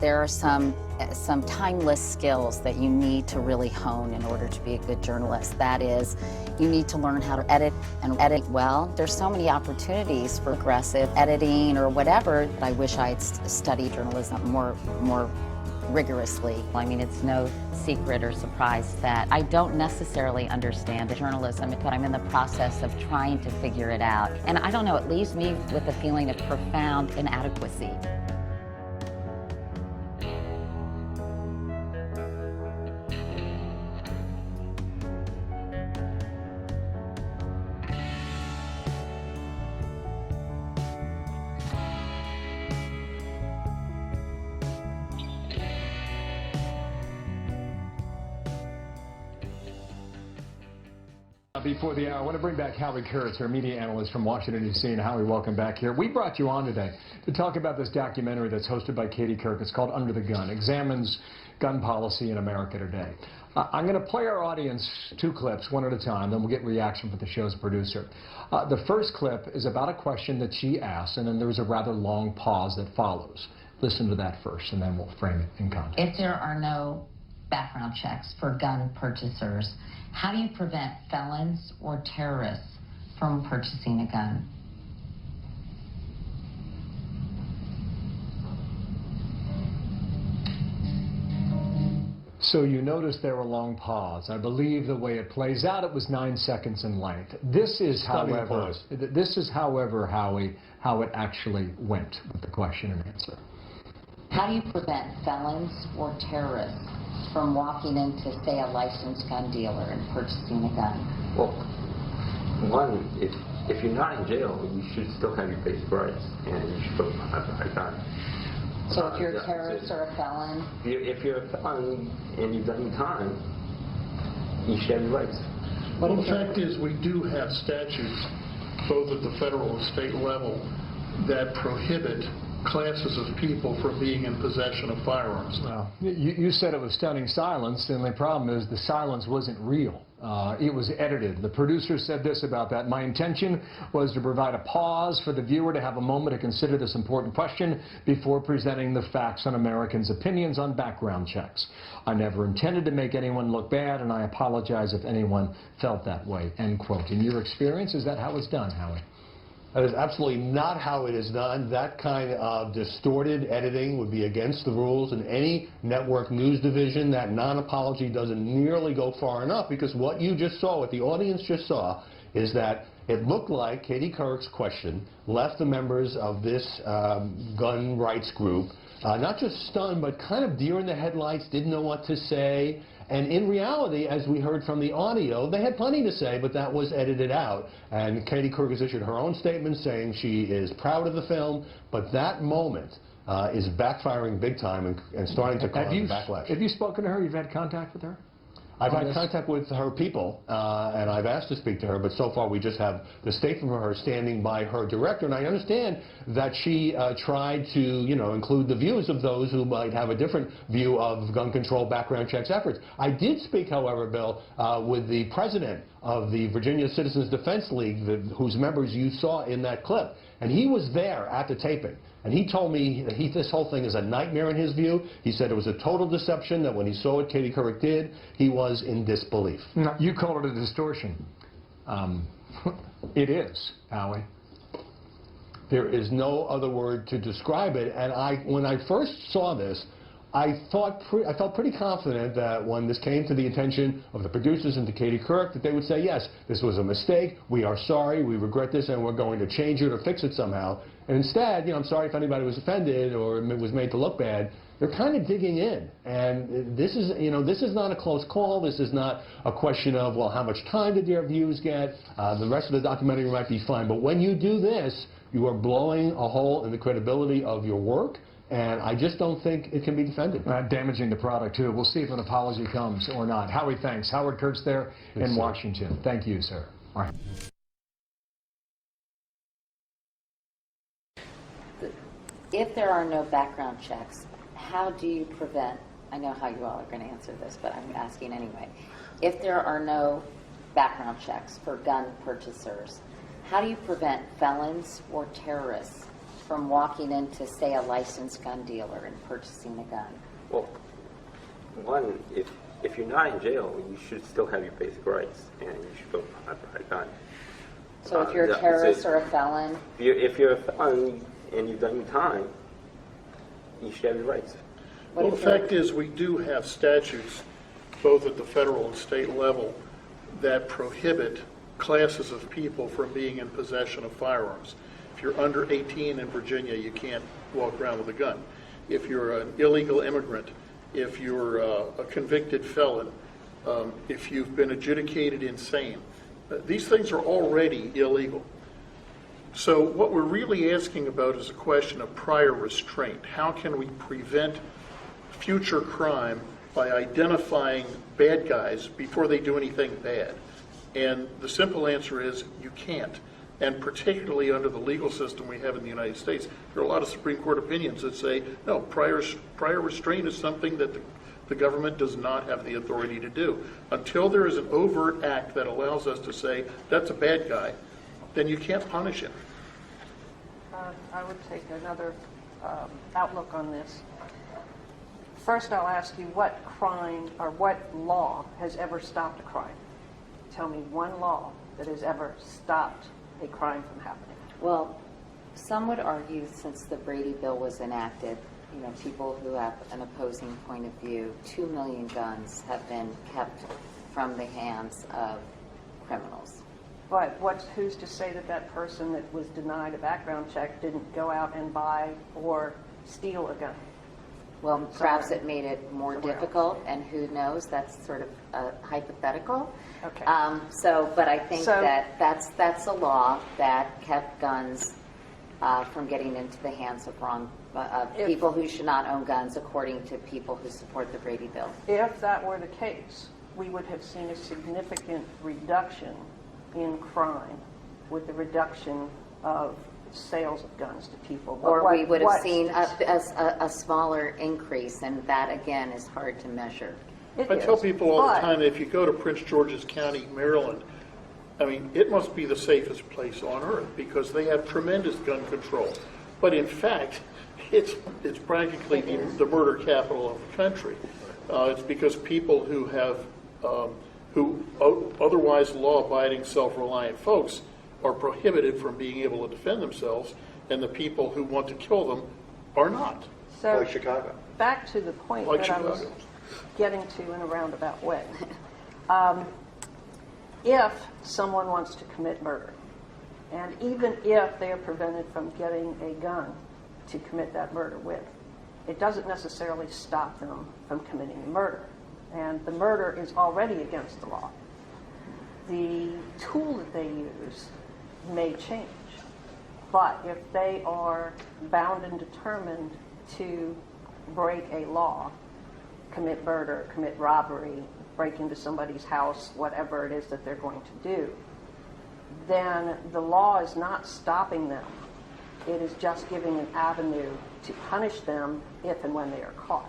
There are some timeless skills that you need to really hone in order to be a good journalist. That is, you need to learn how to edit and edit well. There's so many opportunities for aggressive editing or whatever. I wish I had studied journalism more rigorously. I mean, it's no secret or surprise that I don't necessarily understand journalism, but I'm in the process of trying to figure it out. And I don't know, it leaves me with a feeling of profound inadequacy. Before the hour, I want to bring back Howie Kurtz, our media analyst from Washington, D.C. And Howie, welcome back here. We brought you on today to talk about this documentary that's hosted by Katie Couric. It's called Under the Gun, examines gun policy in America today. I'm going to play our audience 2 clips, one at a time, then we'll get reaction from the show's producer. The first clip is about a question that she asked, and then there's a rather long pause that follows. Listen to that first, and then we'll frame it in context. If there are no background checks for gun purchasers, how do you prevent felons or terrorists from purchasing a gun? So you notice there were long pause. I believe the way it plays out, it was 9 seconds in length. This is, however, Howie, how it actually went with the question and answer. How do you prevent felons or terrorists from walking into, say, a licensed gun dealer and purchasing a gun? Well, one, if you're not in jail, you should still have your basic rights, and you should still have the right gun. So if you're a terrorist or a felon? If you're a felon and you've done time, you should have your rights. Well, the fact is we do have statutes, both at the federal and state level, that prohibit classes of people from being in possession of firearms. Well, you said it was stunning silence, and the problem is the silence wasn't real. It was edited. The producer said this about that: my intention was to provide a pause for the viewer to have a moment to consider this important question before presenting the facts on Americans' opinions on background checks. I never intended to make anyone look bad, and I apologize if anyone felt that way, end quote. In your experience, is that how it's done, Howie? That is absolutely not how it is done. That kind of distorted editing would be against the rules in any network news division. That non-apology doesn't nearly go far enough, because what you just saw, what the audience just saw, is that it looked like Katie Couric's question left the members of this gun rights group not just stunned, but kind of deer in the headlights, didn't know what to say. And in reality, as we heard from the audio, they had plenty to say, but that was edited out. And Katie Couric has issued her own statement saying she is proud of the film, but that moment is backfiring big time and starting to cause a backlash. Have you spoken to her? You've had contact with her? I've had contact with her people, and I've asked to speak to her, but so far we just have the statement from her standing by her director. And I understand that she tried to, include the views of those who might have a different view of gun control background checks efforts. I did speak, however, Bill, with the president of the Virginia Citizens Defense League, whose members you saw in that clip. And he was there at the taping. And he told me that this whole thing is a nightmare in his view. He said it was a total deception, that when he saw what Katie Couric did, he was in disbelief. No, you called it a distortion. It is, Howie. There is no other word to describe it. And when I first saw this, I felt pretty confident that when this came to the attention of the producers and to Katie Couric, that they would say, yes, this was a mistake, we are sorry, we regret this, and we're going to change it or fix it somehow. And instead, I'm sorry if anybody was offended or it was made to look bad. They're kind of digging in. And this is, this is not a close call. This is not a question of, well, how much time did their views get? The rest of the documentary might be fine. But when you do this, you are blowing a hole in the credibility of your work. And I just don't think it can be defended. Damaging the product, too. We'll see if an apology comes or not. Howie, thanks. Howard Kurtz there in Washington. Thank you, sir. All right. If there are no background checks, how do you prevent, I know how you all are going to answer this, but I'm asking anyway. If there are no background checks for gun purchasers, how do you prevent felons or terrorists from walking into, say, a licensed gun dealer and purchasing a gun? Well, one, if you're not in jail, you should still have your basic rights, and you should go buy a gun. So if you're a terrorist or a felon? If you're a felon and you've done your time, you should have your rights. Well, the fact is, we do have statutes, both at the federal and state level, that prohibit classes of people from being in possession of firearms. If you're under 18 in Virginia, you can't walk around with a gun. If you're an illegal immigrant, if you're a convicted felon, if you've been adjudicated insane, these things are already illegal. So what we're really asking about is a question of prior restraint. How can we prevent future crime by identifying bad guys before they do anything bad? And the simple answer is you can't. And particularly under the legal system we have in the United States, there are a lot of Supreme Court opinions that say, no, prior restraint is something that the government does not have the authority to do. Until there is an overt act that allows us to say, that's a bad guy, then you can't punish him. I would take another outlook on this. First, I'll ask you what crime or what law has ever stopped a crime? Tell me one law that has ever stopped a crime from happening. Well, some would argue since the Brady Bill was enacted, people who have an opposing point of view, 2 million guns have been kept from the hands of criminals. But who's to say that that person that was denied a background check didn't go out and buy or steal a gun? Well, perhaps it made it more difficult, and who knows? That's sort of hypothetical. Okay. But I think that that's a law that kept guns from getting into the hands of people who should not own guns, according to people who support the Brady Bill. If that were the case, we would have seen a significant reduction in crime with the reduction of sales of guns to people. Or we would have seen a smaller increase, and that, again, is hard to measure. I tell people all the time, if you go to Prince George's County, Maryland, I mean, it must be the safest place on earth because they have tremendous gun control. But in fact, it's practically the murder capital of the country. It's because people who have, who otherwise law-abiding, self-reliant folks are prohibited from being able to defend themselves, and the people who want to kill them are not. So, like Chicago. Back to the point Like that Chicago. I was getting to in a roundabout way. If someone wants to commit murder, and even if they are prevented from getting a gun to commit that murder with, it doesn't necessarily stop them from committing the murder. And the murder is already against the law. The tool that they use may change. But if they are bound and determined to break a law, commit murder, commit robbery, break into somebody's house, whatever it is that they're going to do, then the law is not stopping them. It is just giving an avenue to punish them if and when they are caught.